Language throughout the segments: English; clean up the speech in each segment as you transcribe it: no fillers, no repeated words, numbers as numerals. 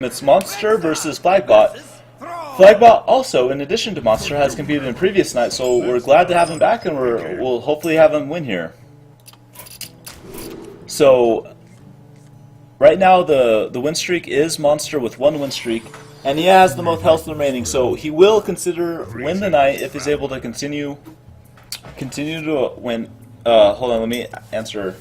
It's Monster versus Flagbot. Flagbot also, in addition to Monster, has competed in previous nights, so we're glad to have him back, and we'll hopefully have him win here. So, right now the win streak is Monster with 1 win streak, and he has the most health remaining, so he will consider win the night if he's able to continue to win. Hold on, let me answer.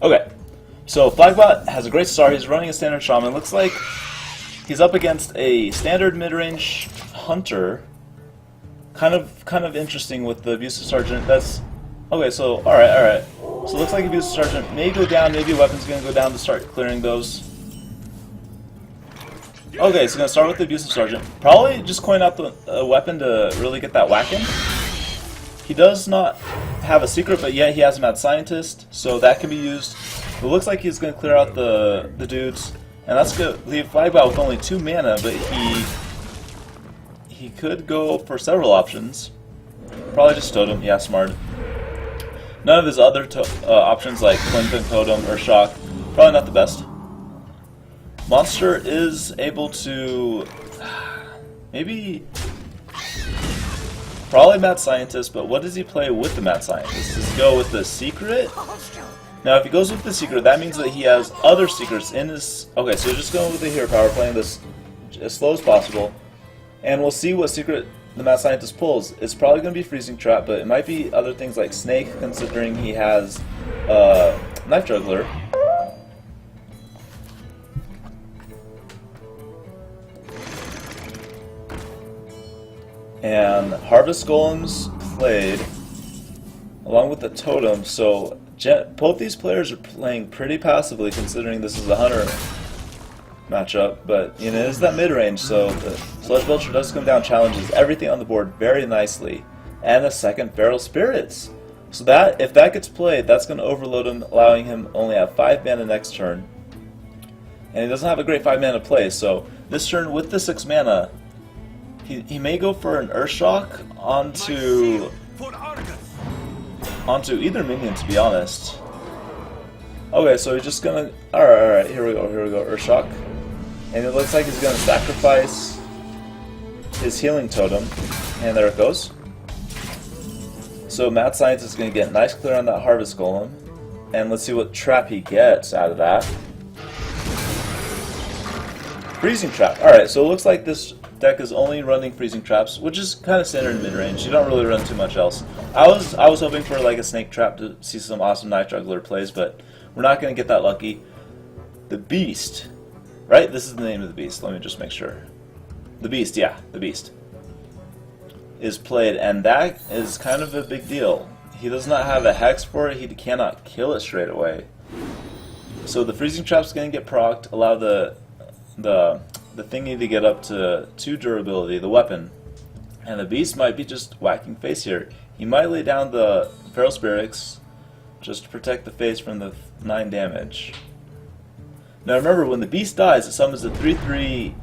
Okay, so Flagbot has a great start. He's running a standard shaman. Looks like he's up against a standard mid-range hunter. Kind of interesting with the abusive sergeant. That's okay. So all right. So it looks like abusive sergeant may go down. Maybe weapon's gonna go down to start clearing those. Okay, so gonna start with the abusive sergeant. Probably just coin out the weapon to really get that whack in. He does not have a secret, but yet he has a mad scientist, so that can be used. It looks like he's going to clear out the dudes, and that's going to leave Flagbot with only 2 mana, but he could go for several options. Probably just Totem, yeah, smart. None of his other options like Twin Totem or Shock, probably not the best. Monster is able to maybe... Probably Mad Scientist, but what does he play with the Mad Scientist? Does he go with the Secret? Now, if he goes with the Secret, that means that he has other secrets in his... Okay, so just going with the Hero Power, playing this as slow as possible. And we'll see what secret the Mad Scientist pulls. It's probably going to be Freezing Trap, but it might be other things like Snake, considering he has Knife Juggler. And Harvest Golems played along with the Totem, so both these players are playing pretty passively considering this is a Hunter matchup, but you know, it is that mid-range, so the Sludge Belcher does come down, challenges everything on the board very nicely, and a second Feral Spirits. So that, if that gets played, that's going to overload him, allowing him only have 5 mana next turn. And he doesn't have a great 5 mana play, so this turn with the 6 mana, he may go for an Earthshock onto either minion, to be honest. Okay, so he's just gonna... Alright, here we go, Earthshock. And it looks like he's gonna sacrifice his healing totem. And there it goes. So Mad Scientist is gonna get nice clear on that Harvest Golem. And let's see what trap he gets out of that. Freezing Trap. Alright, so it looks like this deck is only running Freezing Traps, which is kind of standard in mid-range. You don't really run too much else. I was hoping for like a Snake Trap to see some awesome Knife Juggler plays, but we're not going to get that lucky. The Beast, right? This is the name of the Beast. Let me just make sure. The Beast, yeah, the Beast is played, and that is kind of a big deal. He does not have a Hex for it. He cannot kill it straight away. So the Freezing Trap is going to get procced, allow the thingy to get up to 2 durability, the weapon. And the Beast might be just whacking face here. He might lay down the Feral Spirits just to protect the face from the 9 damage. Now remember, when the Beast dies, it summons a 3/3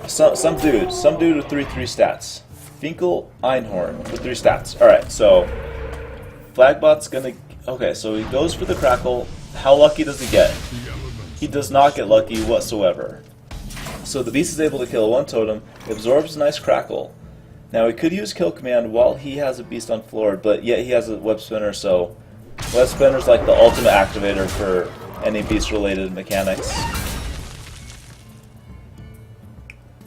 some dude with 3/3 stats. Finkel Einhorn with 3 stats. Alright, so Flagbot's gonna... Okay, so he goes for the Crackle. How lucky does he get? He does not get lucky whatsoever. So the Beast is able to kill 1 totem, absorbs a nice Crackle. Now he could use Kill Command while he has a Beast on floor, but yet he has a Web Spinner, so Web Spinner's like the ultimate activator for any Beast-related mechanics.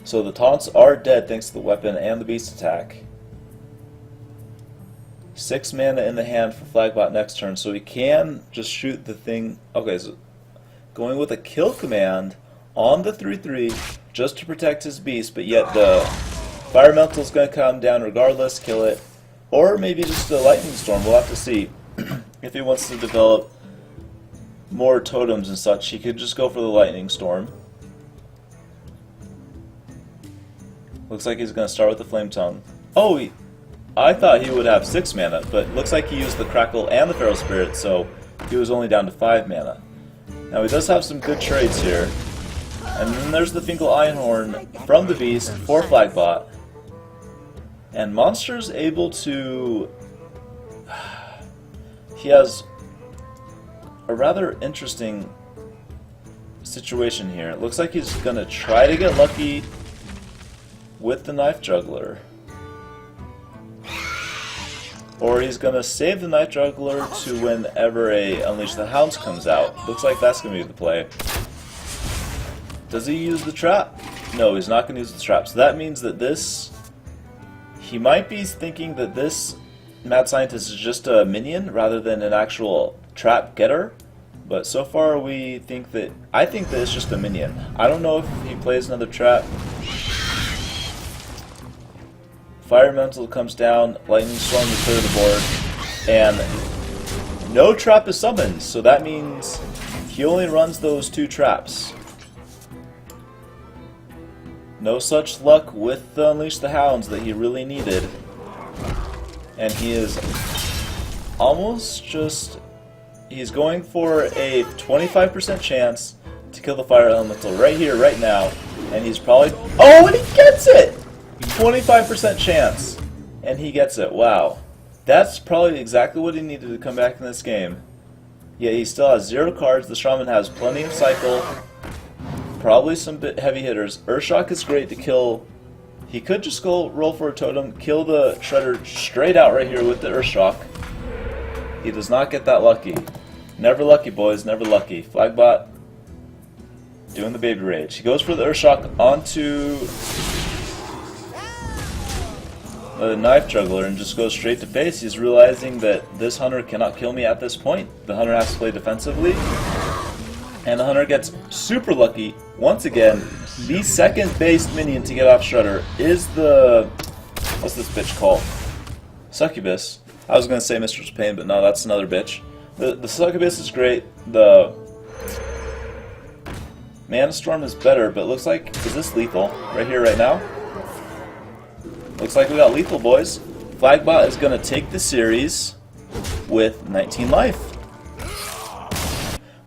So the taunts are dead thanks to the weapon and the Beast attack. 6 mana in the hand for Flagbot next turn, so he can just shoot the thing. Okay, so going with a Kill Command on the 3/3 just to protect his Beast, but yet the Fire Elemental's going to come down regardless, kill it. Or maybe just a Lightning Storm, we'll have to see. If he wants to develop more totems and such, he could just go for the Lightning Storm. Looks like he's going to start with the Flame Tongue. Oh, I thought he would have 6 mana, but looks like he used the Crackle and the Feral Spirit, so he was only down to 5 mana. Now he does have some good trades here. And then there's the Finkel Einhorn from the Beast for Flagbot. And Monster's able to... He has a rather interesting situation here. It looks like he's going to try to get lucky with the Knife Juggler. Or he's going to save the Knife Juggler to whenever a Unleash the Hounds comes out. Looks like that's going to be the play. Does he use the trap? No, he's not going to use the trap. So that means that this... He might be thinking that this Mad Scientist is just a minion rather than an actual trap getter. But so far we think that... I think that it's just a minion. I don't know if he plays another trap. Fire Elemental comes down, Lightning Storm to clear the board, and no trap is summoned, so that means he only runs those 2 traps. No such luck with the Unleash the Hounds that he really needed. And he is almost just... He's going for a 25% chance to kill the Fire Elemental right here, right now, and he's probably... Oh, and he gets it! 25% chance, and he gets it. Wow. That's probably exactly what he needed to come back in this game. Yeah, he still has 0 cards. The Shaman has plenty of cycle. Probably some heavy hitters. Earthshock is great to kill. He could just go roll for a totem, kill the Shredder straight out right here with the Earthshock. He does not get that lucky. Never lucky, boys. Never lucky. Flagbot doing the baby rage. He goes for the Earthshock onto the Knife Juggler and just goes straight to face. He's realizing that this Hunter cannot kill me at this point. The Hunter has to play defensively. And the Hunter gets super lucky. Once again, the second based minion to get off Shredder is the... What's this bitch called? Succubus. I was going to say Mistress Pain, but no, that's another bitch. The Succubus is great. The Mana Storm is better, but it looks like... Is this lethal? Right here, right now? Looks like we got lethal, boys. Flagbot is going to take the series with 19 life.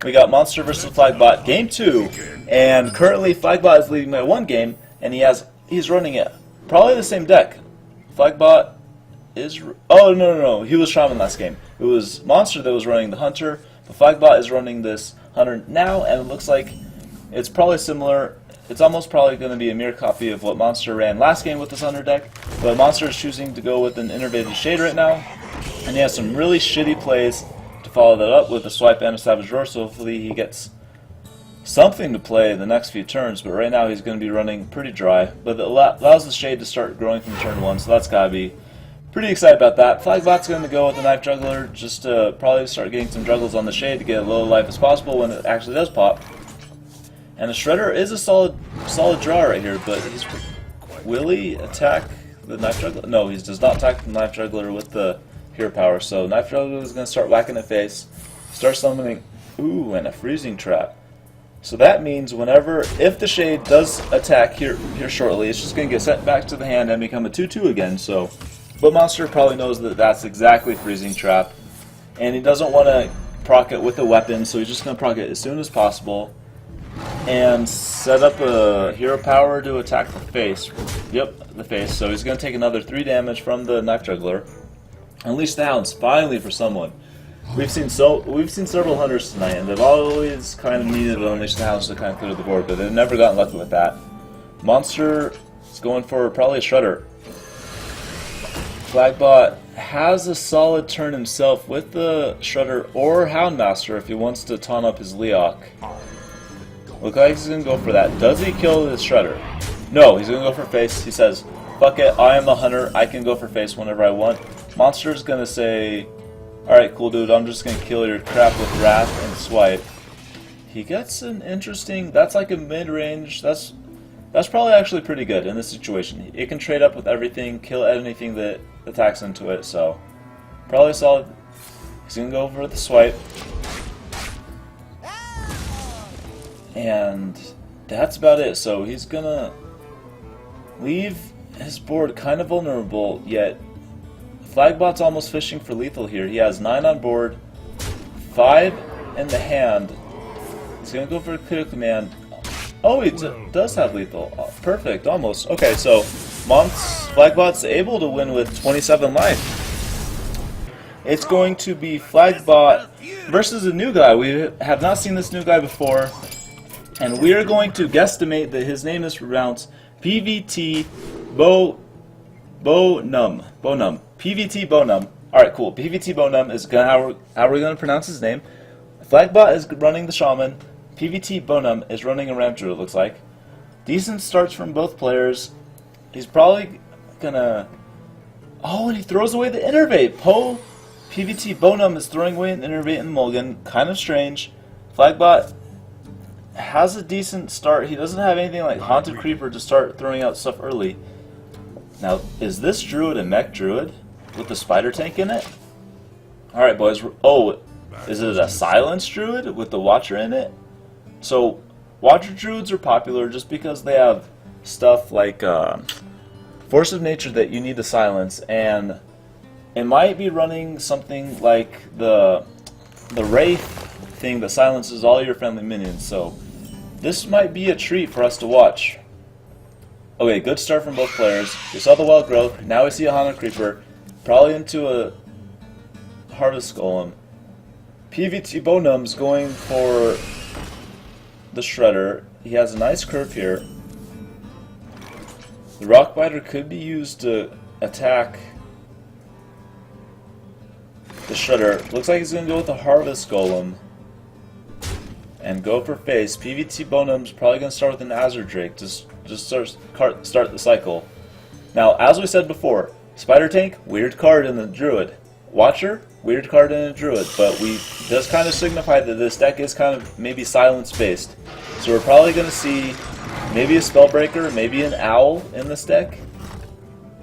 We got Monster versus Flagbot, game 2, and currently Flagbot is leading by 1 game, and he's running it. Probably the same deck. Flagbot is... Oh, no, he was Shaman last game. It was Monster that was running the Hunter, but Flagbot is running this Hunter now, and it looks like it's probably similar. It's almost probably going to be a mirror copy of what Monster ran last game with this Hunter deck, but Monster is choosing to go with an Innervated Shade right now, and he has some really shitty plays to follow that up with a Swipe and a Savage Roar, so hopefully he gets something to play the next few turns, but right now he's going to be running pretty dry, but it allows the Shade to start growing from turn 1, so that's got to be pretty excited about that. Flagbot's going to go with the Knife Juggler just to probably start getting some juggles on the Shade to get as low life as possible when it actually does pop. And the Shredder is a solid draw right here, but will he attack the Knife Juggler? No, he does not attack the Knife Juggler with the Hero Power. So Knife Juggler is going to start whacking at face, start summoning, ooh, and a Freezing Trap. So that means if the Shade does attack here shortly, it's just going to get sent back to the hand and become a 2/2 again. So, but Monster probably knows that that's exactly Freezing Trap, and he doesn't want to proc it with a weapon, so he's just going to proc it as soon as possible. And set up a Hero Power to attack the face. Yep, the face. So he's going to take another 3 damage from the Knife Juggler. Unleash the Hounds, finally for someone. We've seen several Hunters tonight, and they've always kind of needed to Unleash the Hounds to kind of clear the board, but they've never gotten lucky with that. Monster is going for probably a Shredder. Flagbot has a solid turn himself with the Shredder or Houndmaster if he wants to taunt up his Leok. Looks like he's going to go for that. Does he kill his Shredder? No, he's going to go for face. He says, fuck it, I am the Hunter. I can go for face whenever I want. Monster's going to say, alright, cool dude, I'm just going to kill your crap with Wrath and Swipe. He gets an interesting... That's like a mid-range. That's probably actually pretty good in this situation. It can trade up with everything, kill anything that attacks into it, so... Probably solid. He's going to go for the Swipe. And that's about it. So he's gonna leave his board kind of vulnerable, yet Flagbot's almost fishing for lethal here. He has 9 on board, 5 in the hand. He's gonna go for a clear command. Oh, he does have lethal. Oh, perfect, almost. Okay, so Flagbot's able to win with 27 life. It's going to be Flagbot versus a new guy. We have not seen this new guy before. And we are going to guesstimate that his name is pronounced PVT Bonum. PVT Bonum. Alright, cool. PVT Bonum is how we're going to pronounce his name. Flagbot is running the Shaman. PVT Bonum is running a Ramp Druid, it looks like. Decent starts from both players. He's probably gonna... Oh, and he throws away the Innervate. PVT Bonum is throwing away an Innervate in Mulligan. Kind of strange. Flagbot has a decent start. He doesn't have anything like Haunted Creeper to start throwing out stuff early. Now, is this Druid a mech Druid with the Spider Tank in it? Alright, boys. Oh, is it a Silence Druid with the Watcher in it? So, Watcher Druids are popular just because they have stuff like Force of Nature that you need to silence, and it might be running something like the Wraith thing that silences all your friendly minions, so this might be a treat for us to watch. Okay, good start from both players. We saw the Wild Growth, now we see a Haunted Creeper, probably into a Harvest Golem. PVT Bonum's going for the Shredder. He has a nice curve here. The Rockbiter could be used to attack the Shredder. Looks like he's going to go with the Harvest Golem and go for face. PVT Bonum's probably going to start with an Azure Drake. Just start the cycle. Now, as we said before, Spider Tank, weird card in the Druid. Watcher, weird card in a Druid, but we does kind of signify that this deck is kind of maybe silence based. So we're probably going to see maybe a Spellbreaker, maybe an Owl in this deck,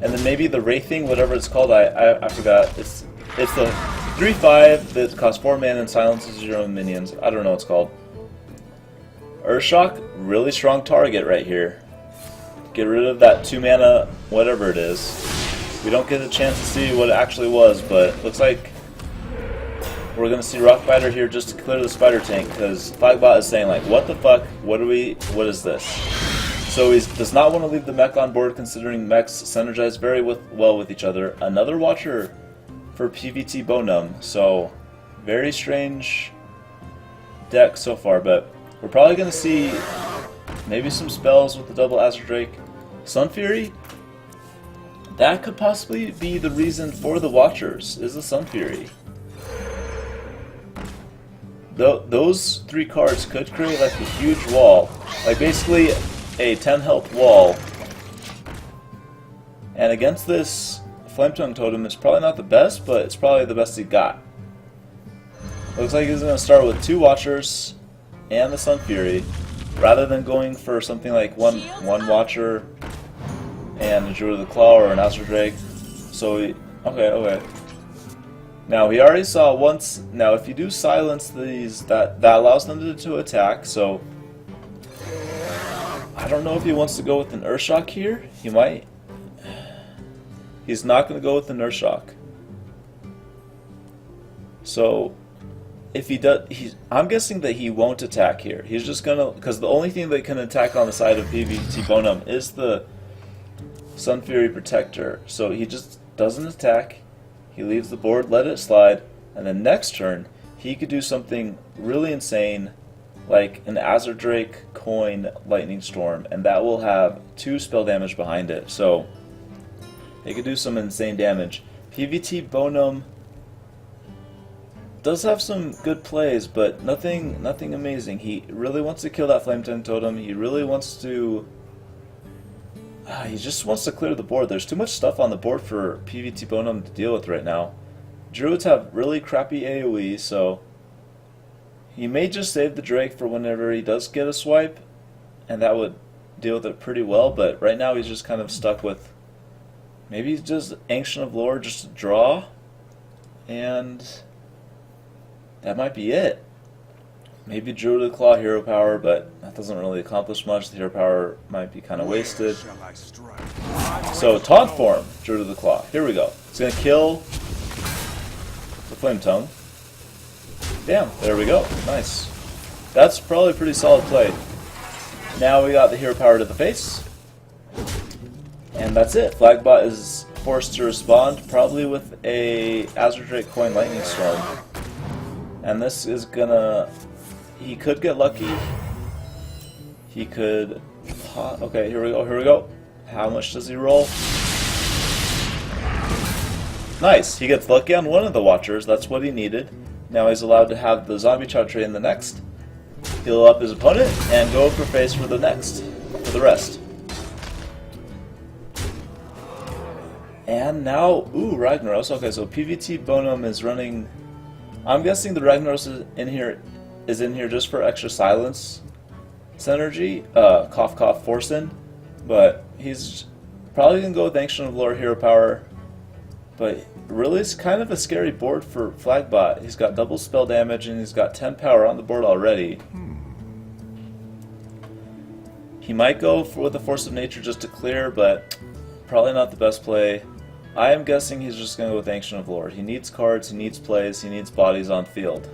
and then maybe the Wraithing, whatever it's called, I forgot. It's the 3/5 that costs 4 mana and silences your own minions. I don't know what it's called. Earthshock, really strong target right here. Get rid of that 2 mana, whatever it is. We don't get a chance to see what it actually was, but looks like we're going to see Rockbiter here just to clear the Spider Tank, because Flagbot is saying, like, what the fuck, what is this? So he does not want to leave the mech on board, considering mechs synergize very well with each other. Another Watcher for PVT Bonum, so very strange deck so far, but we're probably going to see maybe some spells with the double Azure Drake. Sun Fury? That could possibly be the reason for the Watchers, is the Sun Fury. Those 3 cards could create like a huge wall, like basically a 10 health wall. And against this Flametongue Totem, it's probably not the best, but it's probably the best he got. Looks like he's going to start with 2 Watchers and the Sun Fury, rather than going for something like one Watcher and a Druid of the Claw or an Azure Drake. So okay. Now he already saw once. Now if you do silence these, that allows them to attack. So I don't know if he wants to go with an Earthshock here. He might. He's not going to go with an Earthshock. So if he does, I'm guessing that he won't attack here. He's just gonna, because the only thing that can attack on the side of PVT Bonum is the Sun Fury Protector. So he just doesn't attack. He leaves the board, let it slide, and then next turn he could do something really insane, like an Azure Drake, Coin, Lightning Storm, and that will have 2 spell damage behind it. So he could do some insane damage. PVT Bonum does have some good plays, but nothing amazing. He really wants to kill that Flametongue Totem. He really wants to... he just wants to clear the board. There's too much stuff on the board for PVT Bonum to deal with right now. Druids have really crappy AoE, so he may just save the Drake for whenever he does get a swipe, and that would deal with it pretty well, but right now he's just kind of stuck with maybe just Ancient of Lore just to draw, and that might be it. Maybe Druid of the Claw Hero Power, but that doesn't really accomplish much. The Hero Power might be kind of wasted. So, Taunt Form, Druid of the Claw. Here we go. It's going to kill the Flametongue. Damn, there we go. Nice. That's probably a pretty solid play. Now we got the hero power to the face. And that's it. Flagbot is forced to respond, probably with a Azure Drake Coin Lightning Storm. And this is gonna... He could get lucky. He could... Okay, here we go, here we go. How much does he roll? Nice! He gets lucky on one of the Watchers, that's what he needed. Now he's allowed to have the Zombie Charge in the next, heal up his opponent, and go for face for the next, for the rest. And now, ooh, Ragnaros. Okay, so PVT Bonum is running... I'm guessing the Ragnaros is in here just for extra silence synergy, cough cough forcing, but he's probably gonna go with Ancient of Lore hero power. But really, it's kind of a scary board for Flagbot. He's got double spell damage and he's got 10 power on the board already. He might go with the Force of Nature just to clear, but probably not the best play. I am guessing he's just going to go with Ancient of Lore. He needs cards, he needs plays, he needs bodies on field.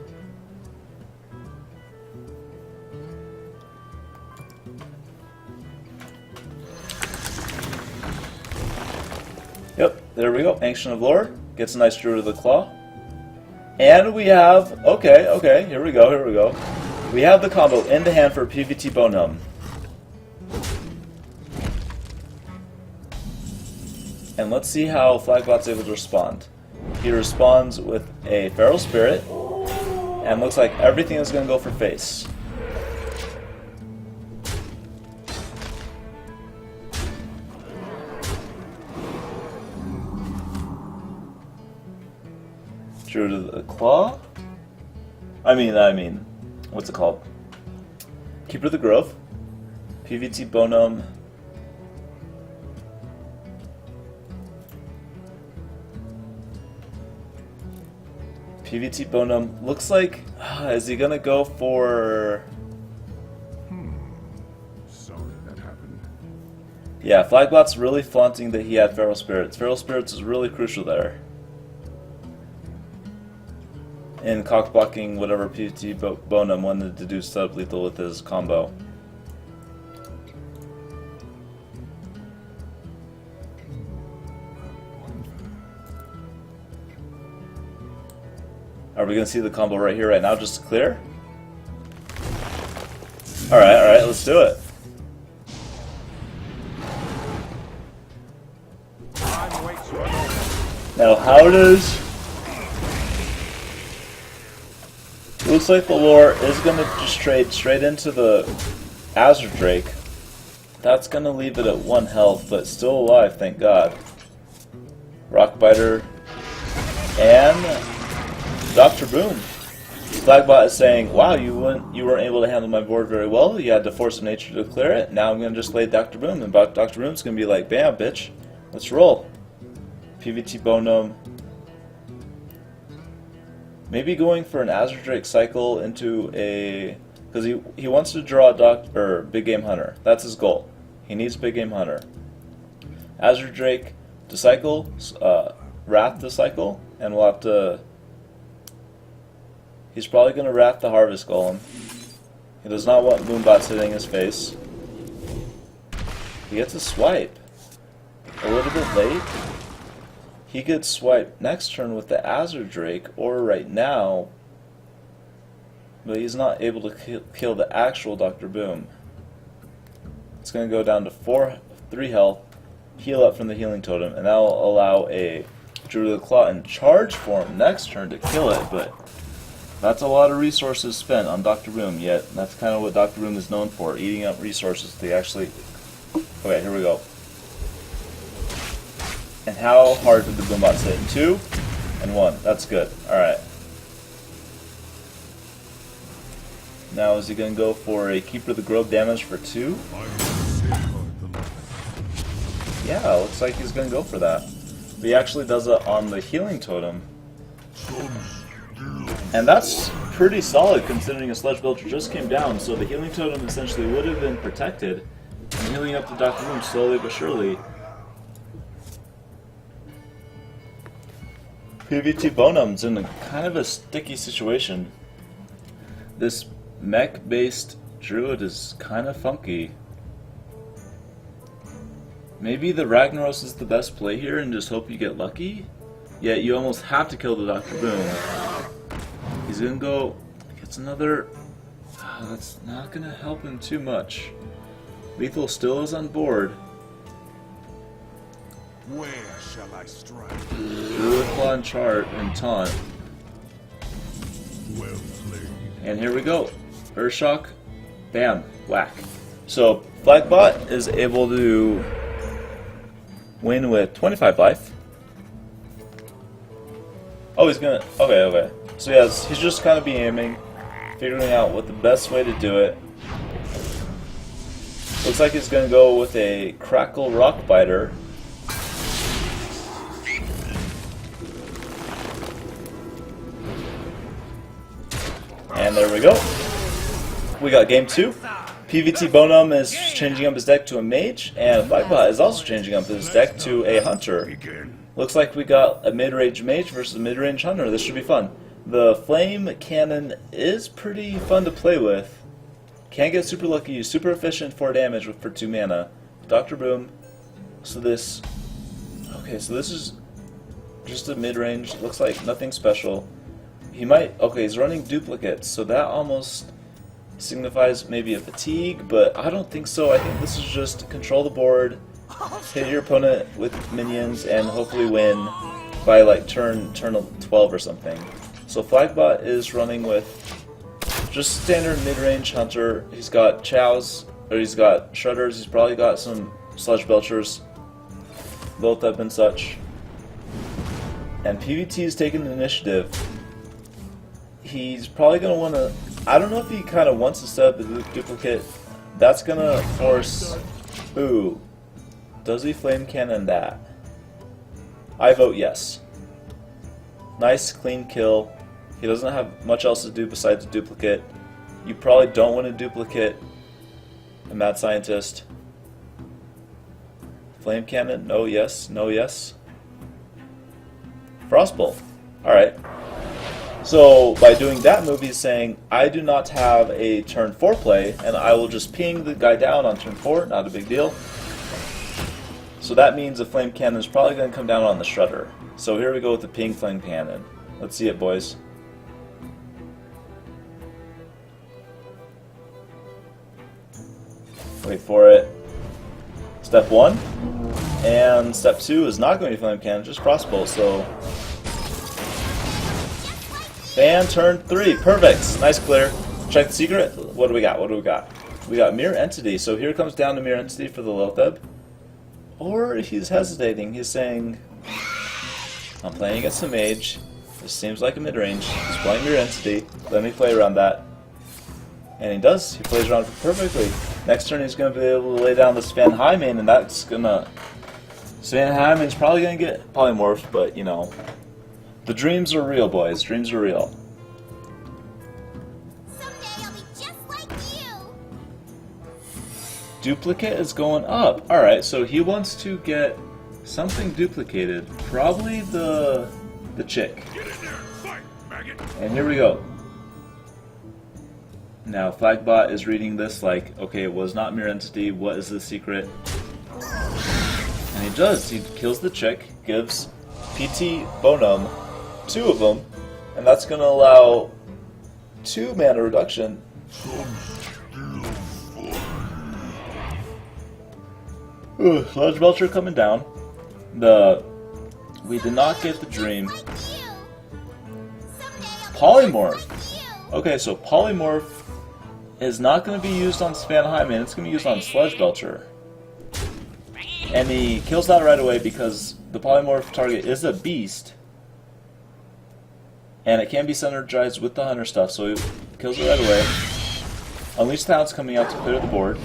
Yep, there we go. Ancient of Lore gets a nice Druid of the Claw. And we have... Okay, here we go, here we go. We have the combo in the hand for PVT Bonum. And let's see how Flagbot's able to respond. He responds with a Feral Spirit, and looks like everything is going to go for face. Druid of the Claw? I mean, what's it called? Keeper of the Grove. PVT Bonum. PVT Bonum looks like, is he gonna go for... Sorry that happened. Yeah, Flagbot's really flaunting that he had Feral Spirits. Feral Spirits is really crucial there. In cockblocking whatever PVT Bonum wanted to do sub-lethal with his combo. Are we going to see the combo right here, right now, just to clear? Alright, let's do it. Now, how does... Looks like the lore is going to just trade straight into the Azure Drake. That's going to leave it at 1 health, but still alive, thank God. Rockbiter and... Dr. Boom. Flagbot is saying, wow, you weren't able to handle my board very well. You had the Force of Nature to clear it. Now I'm going to just lay Dr. Boom. And Dr. Boom's going to be like, bam, bitch. Let's roll. PVT Bonum. Maybe going for an Azure Drake cycle into a... Because he wants to draw Big Game Hunter. That's his goal. He needs Big Game Hunter. Azure Drake to cycle, Wrath to cycle, and we'll have to... He's probably going to Wrath the Harvest Golem. He does not want Moonbots hitting his face. He gets a swipe. A little bit late. He could swipe next turn with the Azure Drake, or right now, but he's not able to kill the actual Dr. Boom. It's going to go down to 3 health, heal up from the Healing Totem, and that will allow a Druid of the Claw in charge form next turn to kill it, but that's a lot of resources spent on Dr. Boom, yet that's kind of what Dr. Boom is known for, eating up resources. They actually... Okay, here we go. And how hard did the Boombots hit? 2 and 1. That's good. Alright. Now is he going to go for a Keeper of the Grove damage for 2? Yeah, looks like he's going to go for that. But he actually does it on the Healing Totem. And that's pretty solid considering a Sludge Belcher just came down, so the Healing Totem essentially would have been protected. And healing up the Dr. Boom slowly but surely. PVT Bonum's in kind of a sticky situation. This mech-based Druid is kind of funky. Maybe the Ragnaros is the best play here and just hope you get lucky? Yet you almost have to kill the Dr. Boom. He's gonna go... Gets another... that's not gonna help him too much. Lethal still is on board. Where shall I strike? Druid Claw and Chart and Taunt. Well played. And here we go. Urshock. Bam. Whack. So, Flagbot is able to win with 25 life. Oh, he's gonna... Okay. So yes, he's just kind of be aiming, figuring out what the best way to do it. Looks like he's gonna go with a Crackle Rock Biter. And there we go. We got game 2. PVT Bonum is changing up his deck to a Mage, and Flagbot is also changing up his deck to a Hunter. Looks like we got a mid-range Mage versus a mid-range Hunter. This should be fun. The Flame Cannon is pretty fun to play with. Can't get super lucky, super efficient 4 damage for 2 mana. Dr. Boom. So this... Okay, so this is just a mid-range. Looks like nothing special. He might... Okay, he's running duplicates, so that almost signifies maybe a fatigue, but I don't think so. I think this is just control the board, hit your opponent with minions, and hopefully win by like turn 12 or something. So Flagbot is running with just standard mid-range Hunter. He's got Chows, or he's got Shredders, he's probably got some Sludge Belchers, Liltep and such. And PVT is taking the initiative. He's probably going to want to... I don't know if he kind of wants to set up the duplicate. That's going to force... Ooh. Does he Flame Cannon that? I vote yes. Nice, clean kill. He doesn't have much else to do besides a duplicate. You probably don't want to duplicate a Mad Scientist. Flame Cannon? No, yes. No, yes. Frostbolt. Alright. So, by doing that move, he's saying, I do not have a turn 4 play, and I will just ping the guy down on turn 4, not a big deal. So that means the Flame Cannon is probably going to come down on the Shredder. So here we go with the ping Flame Cannon. Let's see it, boys. Wait for it. Step 1. And step 2 is not going to be Flame Cannon, just Frostbolt, so... And turn 3, perfect. Nice clear. Check the secret. What do we got? What do we got? We got Mirror Entity. So here comes down to Mirror Entity for the Liltheb. Or he's hesitating. He's saying, I'm playing against a Mage. This seems like a mid-range. He's playing Mirror Entity. Let me play around that. And he does. He plays around it perfectly. Next turn he's going to be able to lay down the Sven High main, and that's going to... Sven High main's probably going to get polymorphed, but, you know... The dreams are real, boys. Dreams are real. Someday I'll be just like you. Duplicate is going up. Alright, so he wants to get something duplicated. Probably the chick. Get in there, fight, maggot. And here we go. Now, Flagbot is reading this like, okay, it was not Mirror Entity. What is the secret? And he does. He kills the chick, gives PT Bonum 2 of them, and that's going to allow 2 mana reduction. Ooh, Sludge Belcher coming down. We did not get the dream. Polymorph. Okay, so Polymorph is not going to be used on Span Highman, it's going to be used on Sludge Belcher. And he kills that right away because the Polymorph target is a beast. And it can be synergized with the Hunter stuff, so he kills it right away. Unleash the Hound's coming out to clear the board.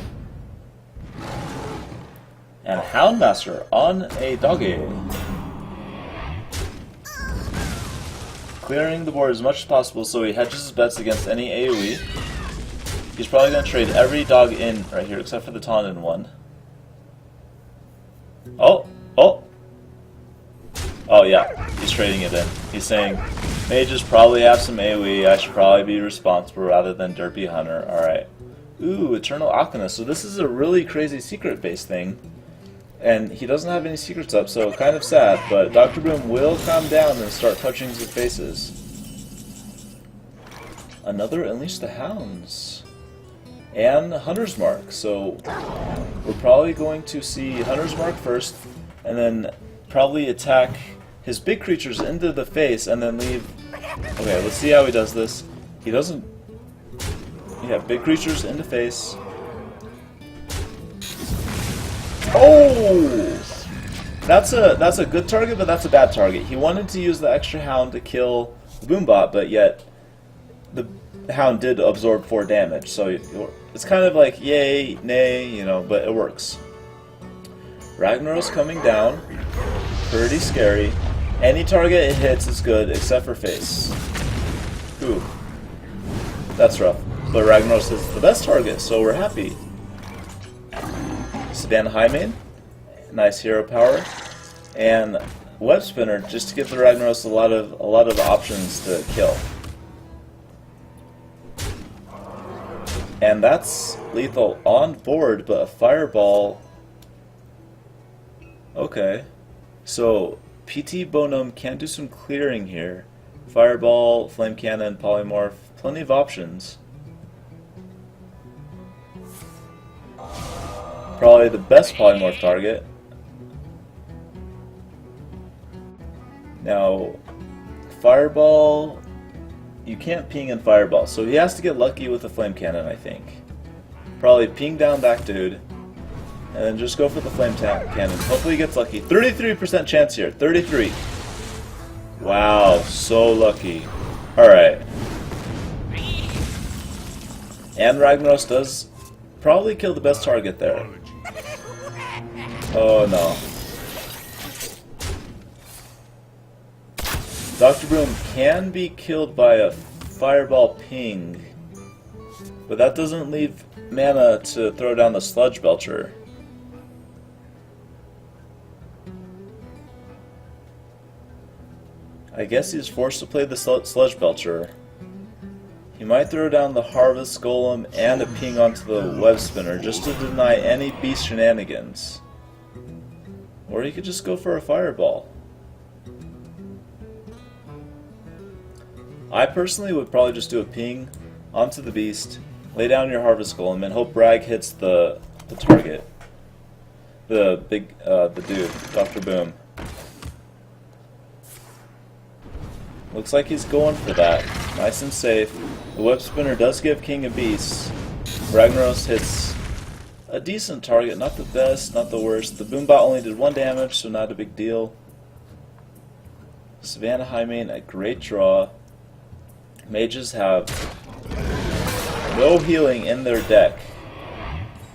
And Houndmaster on a Doggy. Clearing the board as much as possible so he hedges his bets against any AoE. He's probably going to trade every dog in right here except for the taunted one. Oh! Oh yeah, he's trading it in. He's saying, mages probably have some AoE, I should probably be responsible rather than Derpy Hunter. Alright. Ooh, Eternal Alchemist. So this is a really crazy secret-based thing. And he doesn't have any secrets up, so kind of sad. But Dr. Boom will calm down and start punching some faces. Another Unleash the Hounds. And Hunter's Mark. So we're probably going to see Hunter's Mark first, and then probably attack his big creatures into the face, and then leave... Okay, let's see how he does this. He doesn't... Yeah, big creatures into face. Oh! That's a good target, but that's a bad target. He wanted to use the extra Hound to kill the Boombot, but yet the Hound did absorb 4 damage, so it's kind of like yay, nay, you know, but it works. Ragnaros coming down. Pretty scary. Any target it hits is good, except for face. Ooh. That's rough. But Ragnaros is the best target, so we're happy. Savannah Highmane. Nice hero power. And Web Spinner, just to give the Ragnaros a lot of options to kill. And that's lethal on board, but a fireball... Okay. So, PT Bonum can do some clearing here. Fireball, Flame Cannon, Polymorph, plenty of options. Probably the best Polymorph target. Now, Fireball... You can't ping in Fireball, so he has to get lucky with the Flame Cannon, I think. Probably ping down that dude, and then just go for the Flame Cannon. Hopefully he gets lucky. 33% chance here. 33. Wow, so lucky. Alright. And Ragnaros does probably kill the best target there. Oh no. Dr. Boom can be killed by a fireball ping, but that doesn't leave mana to throw down the Sludge Belcher. I guess he's forced to play the Sludge Belcher. He might throw down the Harvest Golem and a ping onto the Web Spinner just to deny any beast shenanigans. Or he could just go for a fireball. I personally would probably just do a ping onto the beast, lay down your Harvest Golem, and hope Bragg hits the target. The dude, Dr. Boom. Looks like he's going for that. Nice and safe. The Web Spinner does give King of Beasts. Ragnaros hits a decent target, not the best, not the worst. The Boombot only did 1 damage, so not a big deal. Savannah Highmane, a great draw. Mages have no healing in their deck.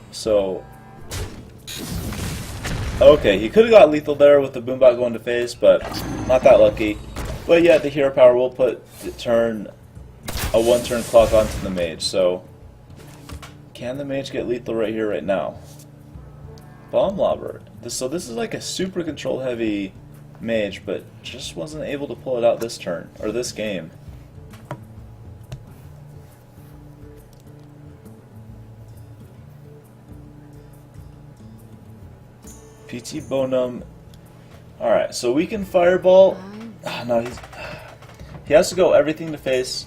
So, okay, he could have got lethal there with the Boombot going to face, but not that lucky. But yeah, the hero power will put a 1-turn clock onto the mage. So, can the mage get lethal right here, right now? Bomb Lobber. So this is like a super control heavy mage, but just wasn't able to pull it out this turn, or this game. PT Bonum. Alright, so we can fireball. No, he has to go everything to face.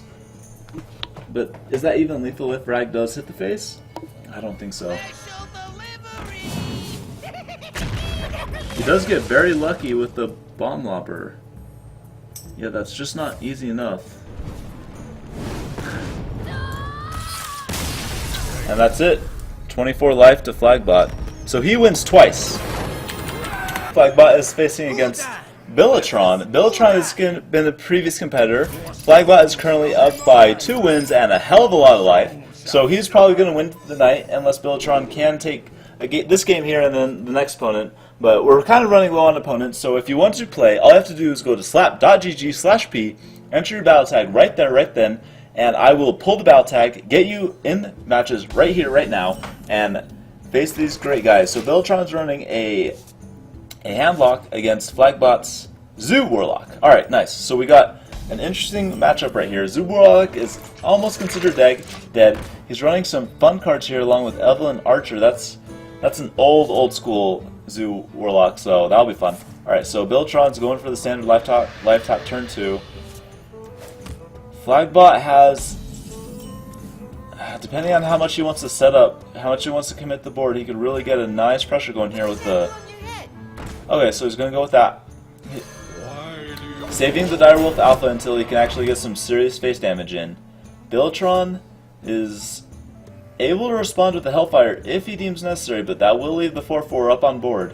But is that even lethal if Rag does hit the face? I don't think so. He does get very lucky with the Bomb Lobber. Yeah, that's just not easy enough. And that's it. 24 life to Flagbot. So he wins twice. Flagbot is facing against Billatron. Billatron has been a previous competitor. Flagbot is currently up by 2 wins and a hell of a lot of life. So he's probably going to win tonight unless Billatron can take this game here and then the next opponent. But we're kind of running low on opponents, so if you want to play, all you have to do is go to slap.gg/p, enter your battle tag right there, right then, and I will pull the battle tag, get you in matches right here, right now, and face these great guys. So Billatron's running a handlock against Flagbot's Zoo Warlock. Alright, nice. So we got An interesting matchup right here. Zoo Warlock is almost considered dead. He's running some fun cards here along with Evelyn Archer. That's an old school Zoo Warlock, so that'll be fun. Alright, so Beltron's going for the standard life tap turn 2. Flagbot has, depending on how much he wants to set up, how much he wants to commit the board, he could really get a nice pressure going here with the... Okay, so he's going to go with that. Saving the Direwolf Alpha until he can actually get some serious face damage in. Beltron is able to respond with the Hellfire if he deems necessary, but that will leave the 4/4 up on board.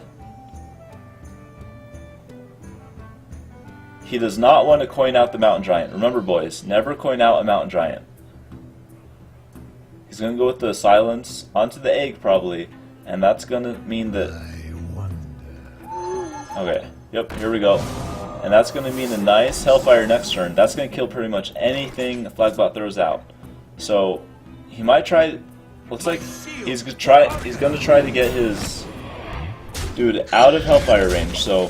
He does not want to coin out the Mountain Giant. Remember, boys, never coin out a Mountain Giant. He's going to go with the Silence onto the Egg, probably, and that's going to mean that... Okay, yep, here we go. And that's going to mean a nice Hellfire next turn. That's going to kill pretty much anything Flagbot throws out. So, he might try... Looks like he's going to try to get his dude out of Hellfire range, so...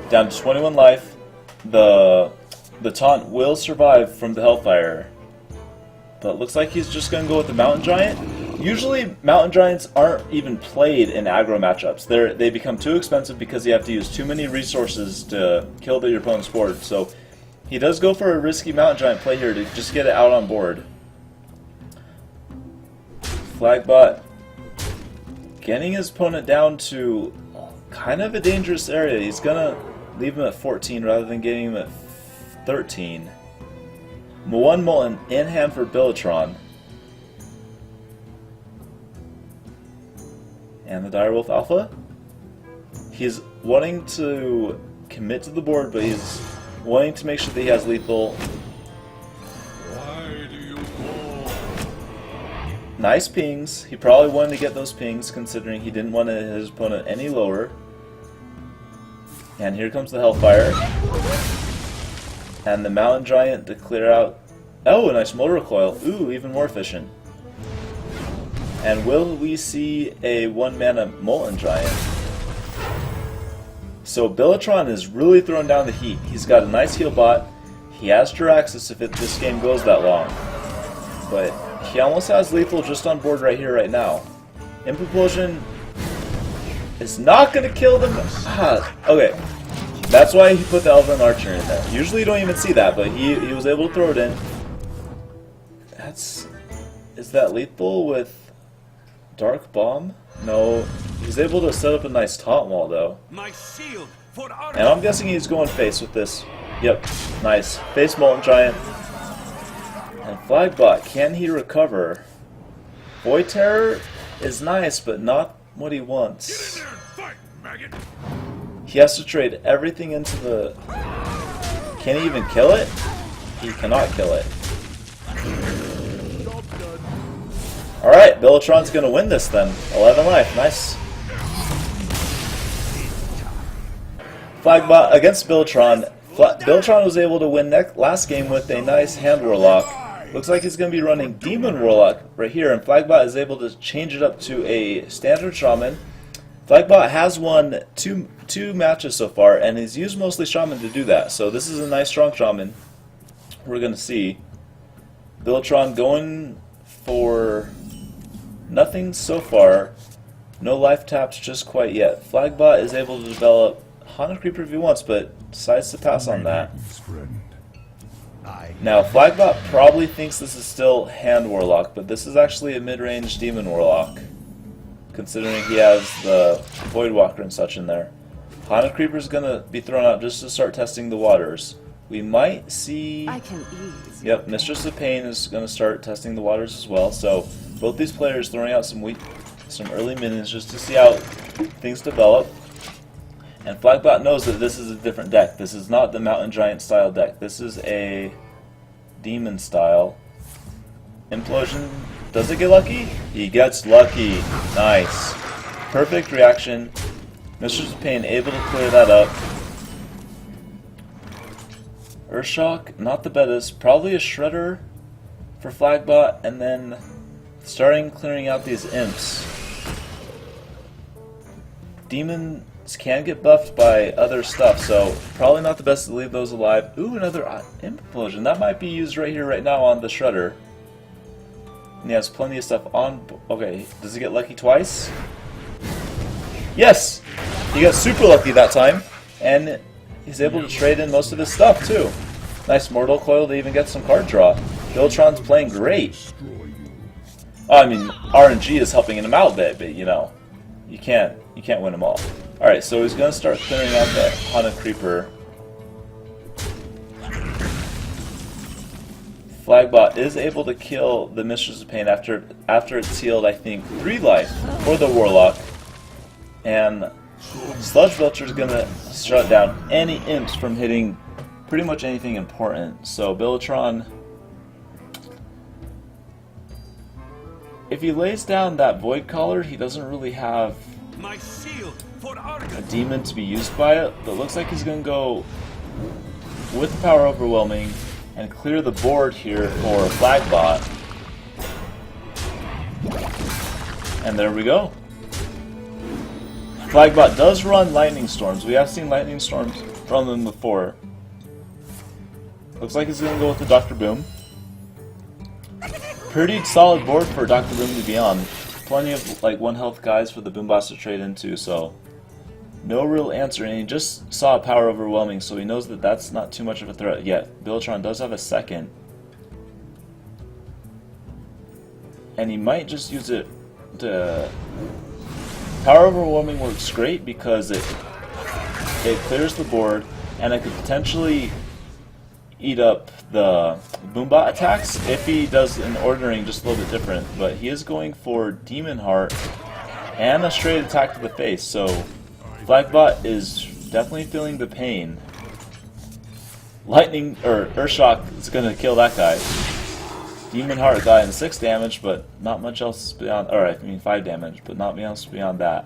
Down to 21 life, the taunt will survive from the Hellfire. But it looks like he's just going to go with the Mountain Giant. Usually, Mountain Giants aren't even played in aggro matchups. They become too expensive because you have to use too many resources to kill your opponent's board. So, he does go for a risky Mountain Giant play here to just get it out on board. Flagbot getting his opponent down to kind of a dangerous area. He's going to leave him at 14 rather than getting him at 13. One Molten in hand for Beltron. And the Direwolf Alpha. He's wanting to commit to the board, but he's wanting to make sure that he has lethal. Why do you go? Nice pings. He probably wanted to get those pings considering he didn't want his opponent any lower. And here comes the Hellfire. And the Mountain Giant to clear out... Oh, a nice Motor Coil. Ooh, even more efficient. And will we see a 1-mana Molten Giant? So Beltron is really throwing down the heat. He's got a nice heal bot. He has Jiraxis if this game goes that long. But he almost has lethal just on board right here, right now. Implosion is not going to kill them. Okay. That's why he put the Elven Archer in there. Usually you don't even see that, but he was able to throw it in. Is that lethal with Dark Bomb? No. He's able to set up a nice taunt wall, though. My shield for honor. And I'm guessing he's going face with this. Yep. Nice. Face Molten Giant. And Flagbot, can he recover? Void Terror is nice, but not what he wants. Get in there and fight, maggot. He has to trade everything into the... Can he even kill it? He cannot kill it. Alright, Beltron's going to win this then. 11 life, nice. Flagbot against Beltron. Beltron was able to win last game with a nice Hand Warlock. Looks like he's going to be running Demon Warlock right here, and Flagbot is able to change it up to a standard Shaman. Flagbot has won two matches so far, and he's used mostly Shaman to do that. So this is a nice strong Shaman. We're going to see Beltron going for nothing so far. No life taps just quite yet. Flagbot is able to develop Haunted Creeper if he wants, but decides to pass on that. Now, Flagbot probably thinks this is still Hand Warlock, but this is actually a mid-range Demon Warlock, considering he has the Void Walker and such in there. Haunted Creeper is going to be thrown out just to start testing the waters. We might see... I can ease. Yep, Mistress of Pain is going to start testing the waters as well, so both these players throwing out some early minions just to see how things develop. And Flagbot knows that this is a different deck. This is not the Mountain Giant style deck. This is a Demon style. Implosion. Does it get lucky? He gets lucky. Nice. Perfect reaction. Mistress of Pain able to clear that up. Earthshock, not the best. Probably a Shredder for Flagbot, and then starting clearing out these imps. Demon imps can get buffed by other stuff, so probably not the best to leave those alive. Ooh, another imp implosion. That might be used right here, right now on the shredder. And he has plenty of stuff on. Okay, does he get lucky twice? Yes! He got super lucky that time, and he's able to trade in most of his stuff too. Nice Mortal Coil to even get some card draw. Biltron's playing great. Oh, I mean, RNG is helping him out a bit, but you know, you can't win them all. All right, so he's gonna start clearing out that Haunted Creeper. Flagbot is able to kill the Mistress of Pain after it's healed, I think, 3 life for the Warlock. And Sludge Belcher is gonna shut down any imps from hitting pretty much anything important. So Biltron, if he lays down that Void Collar, he doesn't really have My shield for Argus. a demon to be used by it, but it looks like he's gonna go with Power Overwhelming and clear the board here for Flagbot. And there we go. Flagbot does run Lightning Storms. We have seen Lightning Storms from him before. Looks like he's gonna go with the Dr. Boom. Pretty solid board for Dr. Boom to be on. Plenty of like 1 health guys for the Boom Boss to trade into, so no real answer. And he just saw a Power Overwhelming, so he knows that that's not too much of a threat yet. Biltron does have a second, and he might just use it to. Power Overwhelming works great because it clears the board, and it could potentially eat up the Boombot attacks if he does an ordering just a little bit different. But he is going for Demon Heart and a straight attack to the face, so Flagbot is definitely feeling the pain. Lightning or Earthshock is gonna kill that guy. Demon Heart got in 6 damage, but not much else beyond. Alright, I mean 5 damage, but not much else beyond that.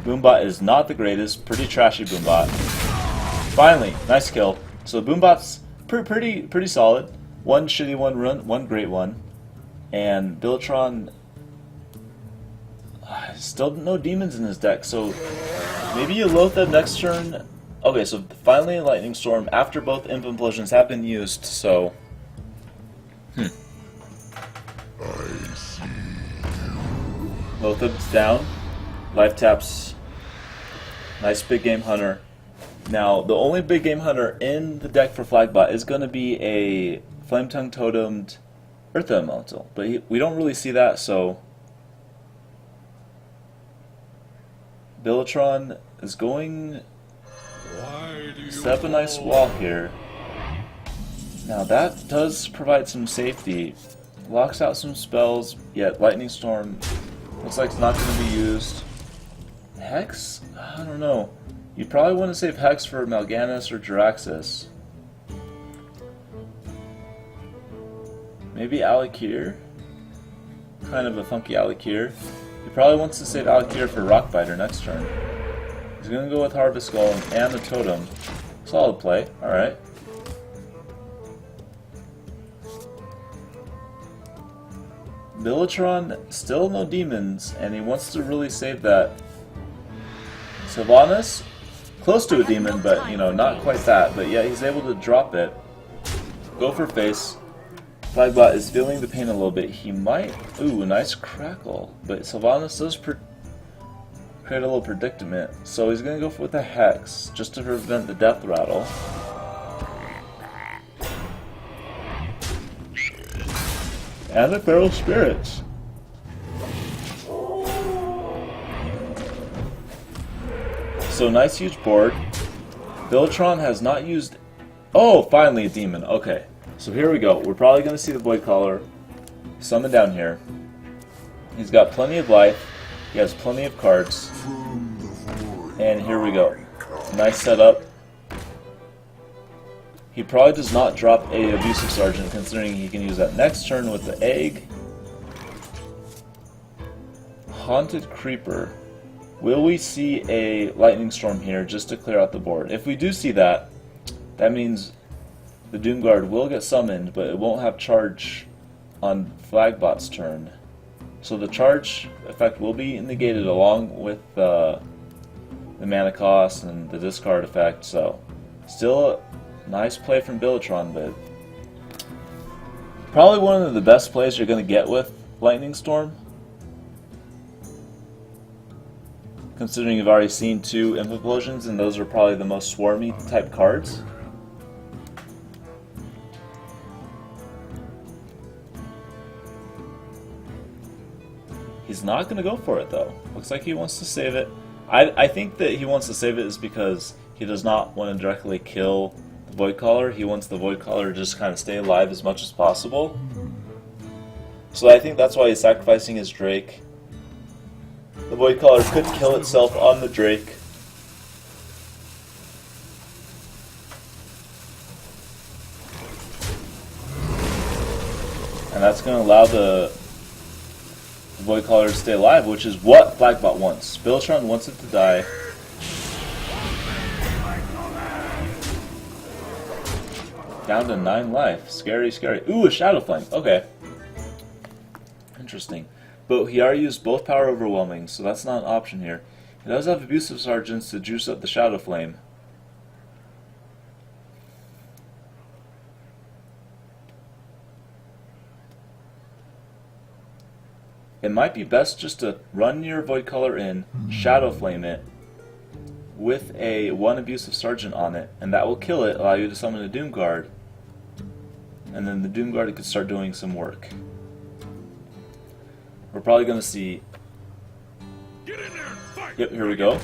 Boombot is not the greatest, pretty trashy Boombot. Finally, nice kill. So Boombot's pretty solid. 1 shitty one run, 1 great one, and Biltron still no demons in his deck. So maybe you load them next turn. Okay, so finally a Lightning Storm after both Imp Implosions have been used. So Lothub's down. Life taps. Nice big game hunter. Now, the only big game hunter in the deck for Flagbot is going to be a Flame Tongue Totemed Earth Elemental, but we don't really see that, so Biltron is going to set up a nice wall here. Now, that does provide some safety. Locks out some spells, yet Lightning Storm looks like it's not going to be used. Hex? I don't know. You probably want to save Hex for Mal'Ganis or Jiraxis. Maybe Alakir? Kind of a funky Alakir. He probably wants to save Alakir for Rockbiter next turn. He's going to go with Harvest Golem and the Totem. Solid play, alright. Biltron, still no demons, and he wants to really save that. Sylvanas, close to a demon, but you know, not quite that. But yeah, he's able to drop it. Go for face. Flagbot is feeling the pain a little bit. He might, ooh, a nice crackle. But Sylvanas does create a little predicament. So he's gonna go with a Hex, just to prevent the Death Rattle. And a Feral Spirits. So nice huge board. Biltron has not used. Oh, finally a demon. Okay, so here we go. We're probably going to see the Void Caller summon down here. He's got plenty of life. He has plenty of cards. And here we go. Nice setup. He probably does not drop a Abusive Sergeant, considering he can use that next turn with the egg. Haunted Creeper. Will we see a Lightning Storm here just to clear out the board? If we do see that, that means the Doomguard will get summoned, but it won't have charge on Flagbot's turn. So the charge effect will be negated along with the mana cost and the discard effect. So still a nice play from Billatron, but probably one of the best plays you're going to get with Lightning Storm. Considering you've already seen 2 Implosions, and those are probably the most swarmy type cards. He's not going to go for it though. Looks like he wants to save it. I think that he wants to save it is because he does not want to directly kill the Void Caller. He wants the Void Caller to just kind of stay alive as much as possible. So I think that's why he's sacrificing his Drake. The Void Caller could kill itself on the Drake. And that's going to allow the Void Caller to stay alive, which is what Flagbot wants. Billatron wants it to die. Down to 9 life. Scary, scary. Ooh, a Shadow Flame. Okay. Interesting. But he already used both Power Overwhelming, so that's not an option here. He does have Abusive Sergeants to juice up the Shadow Flame. It might be best just to run your Void Caller in, Shadow Flame it, with a 1 Abusive Sergeant on it, and that will kill it, allow you to summon a Doom Guard. And then the Doom Guard could start doing some work. We're probably going to see... Get in there and fight. Yep, here we go.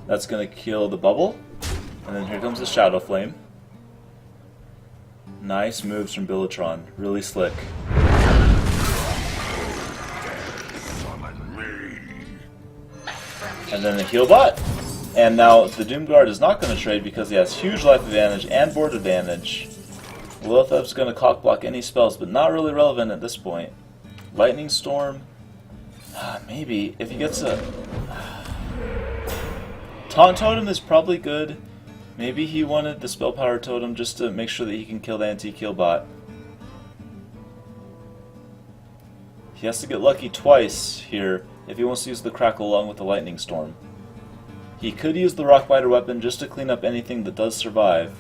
That's going to kill the bubble. And then here comes the Shadow Flame. Nice moves from Billatron. Really slick. And then the heal bot. And now the Doom Guard is not going to trade because he has huge life advantage and board advantage. Lilithev's going to cock block any spells, but not really relevant at this point. Lightning Storm. Maybe. If he gets a... Taunt Totem is probably good. Maybe he wanted the Spell Power Totem just to make sure that he can kill the anti-kill bot. He has to get lucky twice here if he wants to use the Crackle along with the Lightning Storm. He could use the Rockbiter weapon just to clean up anything that does survive.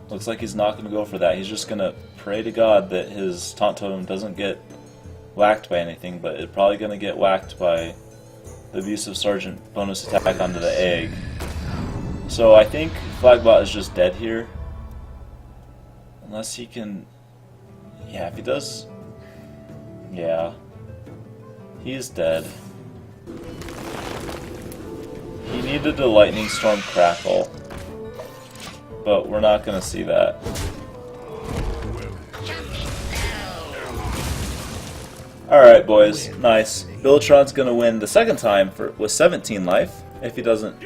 Looks like he's not going to go for that. He's just going to pray to God that his Taunt Totem doesn't get whacked by anything, but it's probably going to get whacked by the Abusive Sergeant bonus attack onto the egg. So I think Flagbot is just dead here. Unless he can... Yeah, if he does... Yeah. He's dead. He needed a Lightning Storm Crackle. But we're not going to see that. Alright, boys. Nice. Billatron's going to win the second time with 17 life, if he doesn't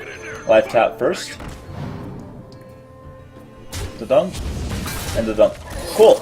life tap first. Da-dunk. And da-dunk. Cool.